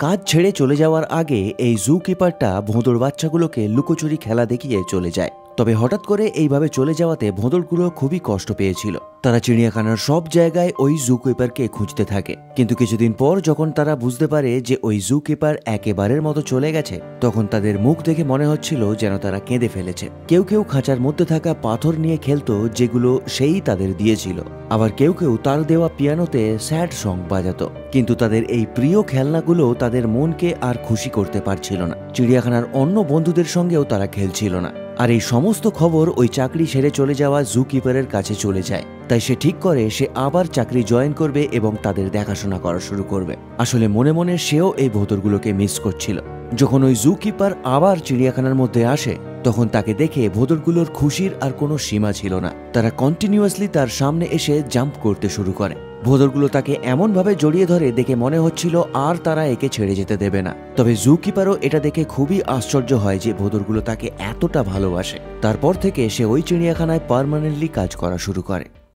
কাজ ছেড়ে চলে যাওয়ার আগে এই জু কিপারটা ভোঁদড় বাচ্চাগুলোকে লুকোচুরি খেলা দেখিয়ে চলে যায়। তবে হঠাৎ করে এইভাবে চলে যাওয়াতে ভোঁদড়গুলো খুবই কষ্ট পেয়েছিল। তারা চিড়িয়াখানার সব জায়গায় ওই জু কিপারকে খুঁজতে থাকে, কিন্তু কিছুদিন পর যখন তারা বুঝতে পারে যে ওই জু কিপার একেবারের মতো চলে গেছে, তখন তাদের মুখ দেখে মনে হচ্ছিল যেন তারা কেঁদে ফেলেছে। কেউ কেউ খাঁচার মধ্যে থাকা পাথর নিয়ে খেলতো, যেগুলো সেই তাদের দিয়েছিল। আবার কেউ কেউ তার দেওয়া পিয়ানোতে স্যাড সং বাজাতো। কিন্তু তাদের এই প্রিয় খেলনাগুলো তাদের মনকে আর খুশি করতে পারছিল না। চিড়িয়াখানার অন্য বন্ধুদের সঙ্গেও তারা খেলছিল না। আর এই সমস্ত খবর ওই চাকরি ছেড়ে চলে যাওয়া জু কিপারের কাছে চলে যায়। তাই সে ঠিক করে সে আবার চাকরি জয়েন করবে এবং তাদের দেখাশোনা করা শুরু করবে। আসলে মনে মনে সেও এই ভোঁদড়গুলোকে মিস করছিল। যখন ওই জু কিপার আবার চিড়িয়াখানার মধ্যে আসে, তখন তাকে দেখে ভোঁদড়গুলোর খুশির আর কোনো সীমা ছিল না। তারা কন্টিনিউয়াসলি তার সামনে এসে জাম্প করতে শুরু করে। ভোঁদড়গুলো তাকে এমনভাবে জড়িয়ে ধরে দেখে মনে হচ্ছিল আর তারা একে ছেড়ে যেতে দেবে না। তবে জু কিপারও এটা দেখে খুবই আশ্চর্য হয় যে ভোঁদড়গুলো তাকে এতটা ভালোবাসে। তারপর থেকে সে ওই চিড়িয়াখানায় পার্মানেন্টলি কাজ করা শুরু করে।